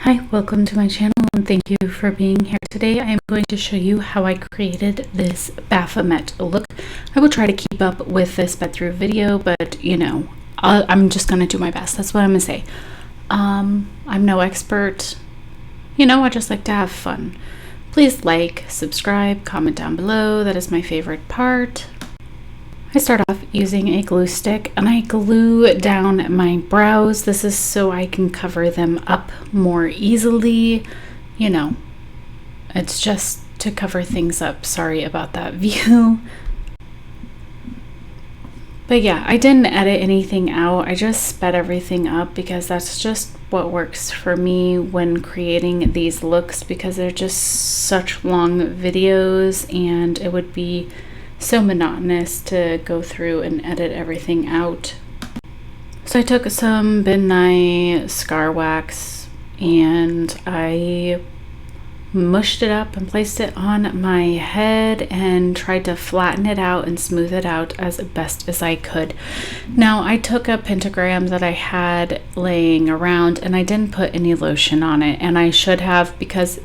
Hi, welcome to my channel and thank you for being here. Today I am going to show you how I created this Baphomet look. I will try to keep up with this through video, but I'm just going to do my best. That's what I'm going to say. I'm no expert. I just like to have fun. Please like, subscribe, comment down below. That is my favorite part. I start off using a glue stick and I glue down my brows. This is so I can cover them up more easily. It's just to cover things up. Sorry about that view. But yeah, I didn't edit anything out. I just sped everything up because that's just what works for me when creating these looks, because they're just such long videos and it would be so monotonous to go through and edit everything out. So I took some Ben Nye scar wax and I mushed it up and placed it on my head and tried to flatten it out and smooth it out as best as I could. Now I took a pentagram that I had laying around and I didn't put any lotion on it, and I should have, because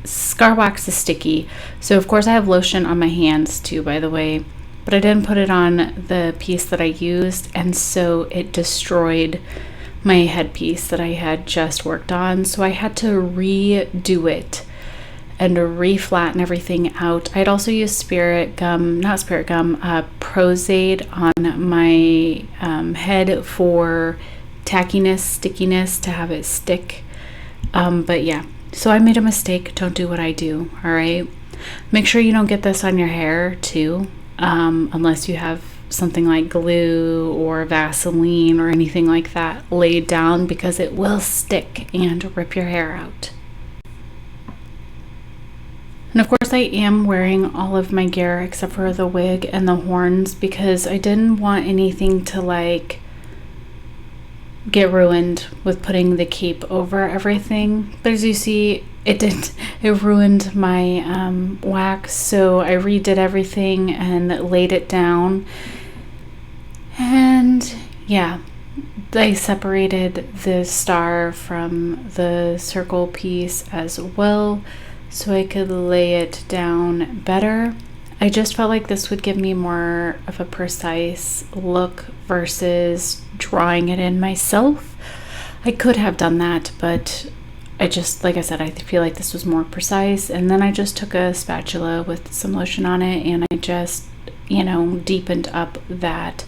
scar wax is sticky. So of course I have lotion on my hands too, by the way, but I didn't put it on the piece that I used, and so it destroyed my headpiece that I had just worked on. So I had to redo it and re-flatten everything out. I'd also used Prozade on my head for tackiness, stickiness, to have it stick. But yeah, so I made a mistake. Don't do what I do, all right? Make sure you don't get this on your hair too, unless you have something like glue or Vaseline or anything like that laid down, because it will stick and rip your hair out. And of course I am wearing all of my gear except for the wig and the horns, because I didn't want anything to get ruined with putting the cape over everything. But as you see, it ruined my wax, so I redid everything and laid it down. And yeah, I separated the star from the circle piece as well so I could lay it down better. I just felt like this would give me more of a precise look versus drawing it in myself. I could have done that, but I just, like I said, I feel like this was more precise. And then I just took a spatula with some lotion on it and I just, deepened up that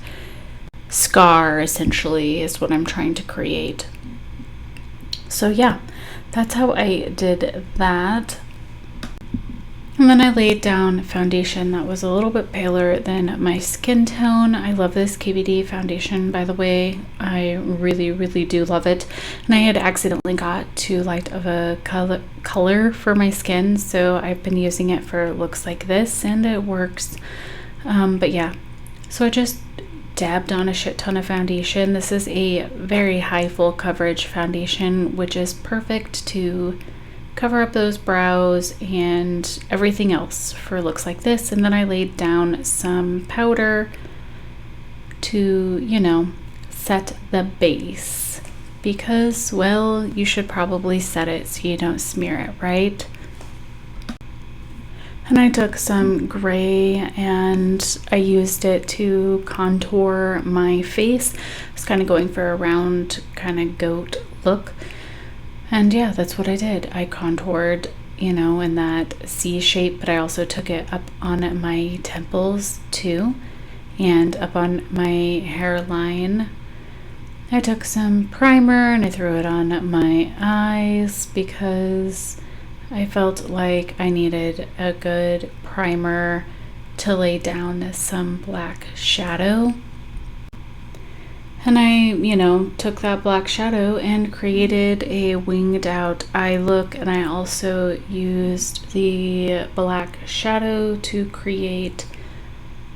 scar, essentially, is what I'm trying to create. So yeah, that's how I did that. And then I laid down foundation that was a little bit paler than my skin tone. I love this KVD foundation, by the way. I really, really do love it. And I had accidentally got too light of a color for my skin, so I've been using it for looks like this, and it works. But yeah, so I just dabbed on a shit ton of foundation. This is a very high full coverage foundation, which is perfect to cover up those brows and everything else for looks like this. And then I laid down some powder to, set the base, because, well, you should probably set it so you don't smear it, right? And I took some gray and I used it to contour my face. I was kind of going for a round kind of goat look. And yeah, that's what I did. I contoured, in that C shape, but I also took it up on my temples too, and up on my hairline. I took some primer and I threw it on my eyes because I felt like I needed a good primer to lay down some black shadow. And I, took that black shadow and created a winged out eye look. And I also used the black shadow to create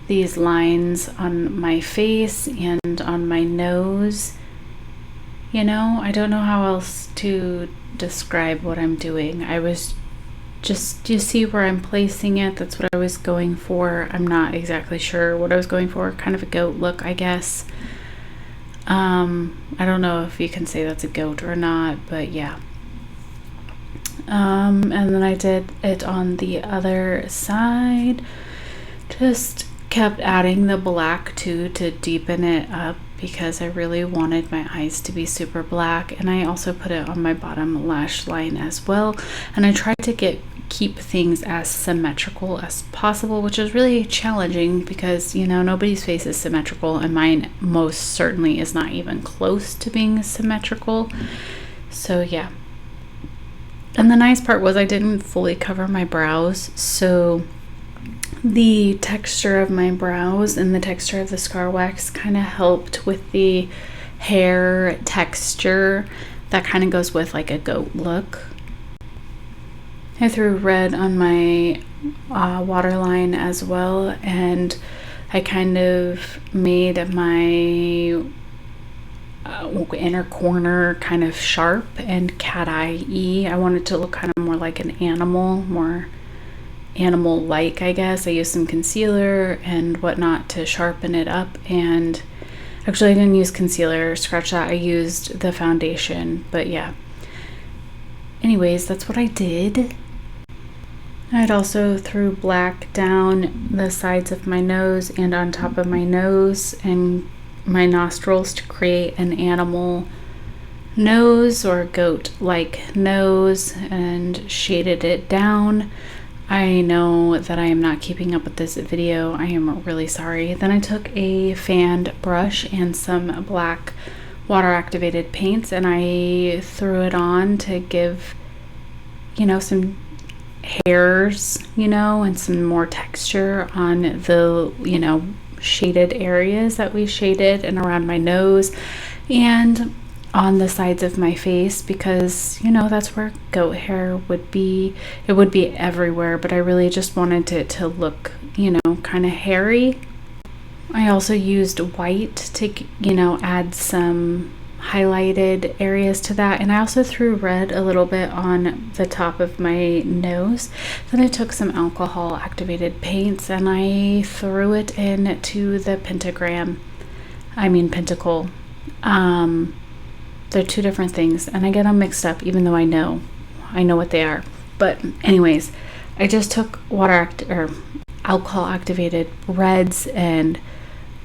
these lines on my face and on my nose. I don't know how else to describe what I'm doing. I was just, you see where I'm placing it? That's what I was going for. I'm not exactly sure what I was going for. Kind of a goat look, I guess. I don't know if you can say that's a goat or not, but yeah. And then I did it on the other side. Just kept adding the black too to deepen it up because I really wanted my eyes to be super black. And I also put it on my bottom lash line as well. And I tried to keep things as symmetrical as possible, which is really challenging because, you know, nobody's face is symmetrical, and mine most certainly is not even close to being symmetrical. So yeah. And the nice part was I didn't fully cover my brows, so the texture of my brows and the texture of the scar wax kind of helped with the hair texture that kind of goes with like a goat look. I threw red on my waterline as well, and I kind of made my inner corner kind of sharp and cat eye-y. I wanted to look kind of more like an animal, more animal-like, I guess. I used some concealer and whatnot to sharpen it up, and actually I didn't use concealer, scratch that, I used the foundation, but yeah. Anyways, that's what I did. I'd also threw black down the sides of my nose and on top of my nose and my nostrils to create an animal nose or goat-like nose, and shaded it down. I know that I am not keeping up with this video. I am really sorry. Then I took a fanned brush and some black water-activated paints, and I threw it on to give, you know, some hairs, you know, and some more texture on the, you know, shaded areas that we shaded, and around my nose and on the sides of my face, because, you know, that's where goat hair would be. It would be everywhere, but I really just wanted it to look, you know, kind of hairy. I also used white to, you know, add some highlighted areas to that, and I also threw red a little bit on the top of my nose. Then I took some alcohol activated paints and I threw it into the pentacle. They're two different things, and I get them mixed up even though I know what they are. But anyways, I just took alcohol activated reds and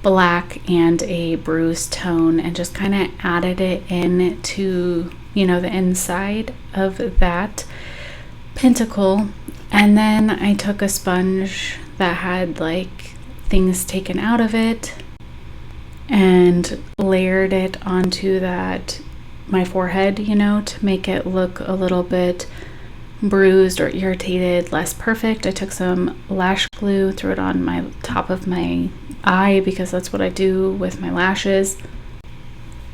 black and a bruised tone and just kind of added it into, you know, the inside of that pentacle. And then I took a sponge that had like things taken out of it and layered it onto my forehead, you know, to make it look a little bit bruised or irritated, less perfect. I took some lash glue, threw it on my top of my eye because that's what I do with my lashes.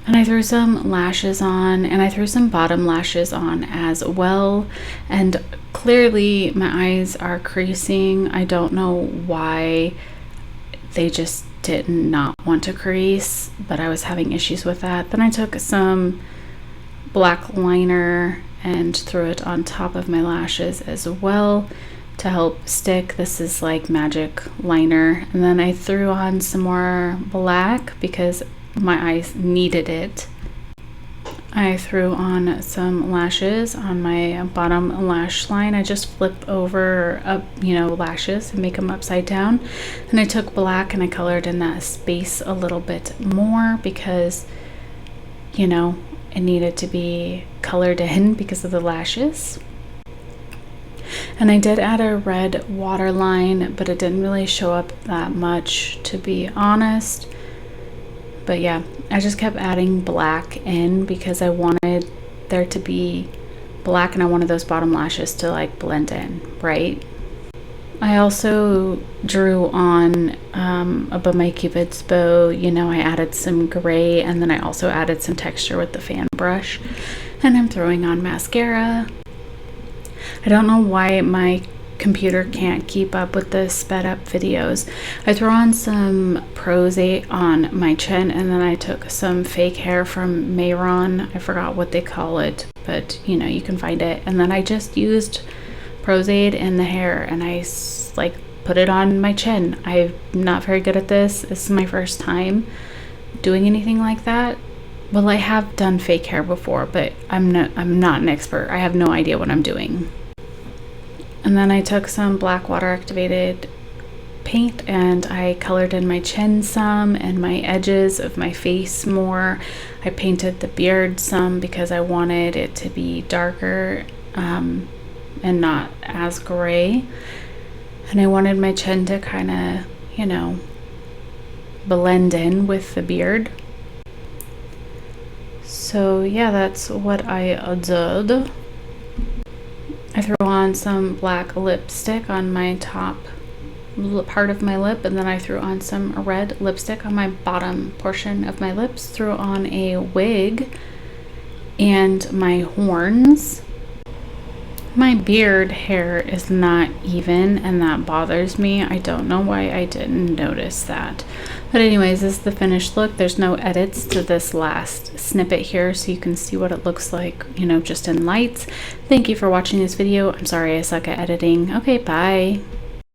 And I threw some lashes on, and I threw some bottom lashes on as well. And clearly my eyes are creasing. I don't know why. They just did not want to crease, but I was having issues with that. Then I took some black liner and threw it on top of my lashes as well to help stick. This is like magic liner. And then I threw on some more black because my eyes needed it. I threw on some lashes on my bottom lash line. I just flip over up, you know, lashes and make them upside down. And I took black and I colored in that space a little bit more because, you know, it needed to be colored in because of the lashes. And I did add a red waterline, but it didn't really show up that much, to be honest. But yeah, I just kept adding black in because I wanted there to be black and I wanted those bottom lashes to like blend in, right? I also drew on above my Cupid's bow, you know, I added some gray, and then I also added some texture with the fan brush. And I'm throwing on mascara. I don't know why my computer can't keep up with the sped up videos. I threw on some Prozate on my chin, and then I took some fake hair from Mayron. I forgot what they call it, but you know, you can find it. And then I just used Prozate in the hair and I like put it on my chin. I'm not very good at this. This is my first time doing anything like that. Well, I have done fake hair before, but I'm not an expert. I have no idea what I'm doing. And then I took some black water activated paint and I colored in my chin some and my edges of my face more. I painted the beard some because I wanted it to be darker and not as gray. And I wanted my chin to kind of, you know, blend in with the beard. So yeah, that's what I did. I threw on some black lipstick on my top part of my lip, and then I threw on some red lipstick on my bottom portion of my lips, threw on a wig and my horns. My beard hair is not even, and that bothers me. I don't know why I didn't notice that. But anyways, this is the finished look. There's no edits to this last snippet here, so you can see what it looks like, you know, just in lights. Thank you for watching this video. I'm sorry I suck at editing. Okay, bye.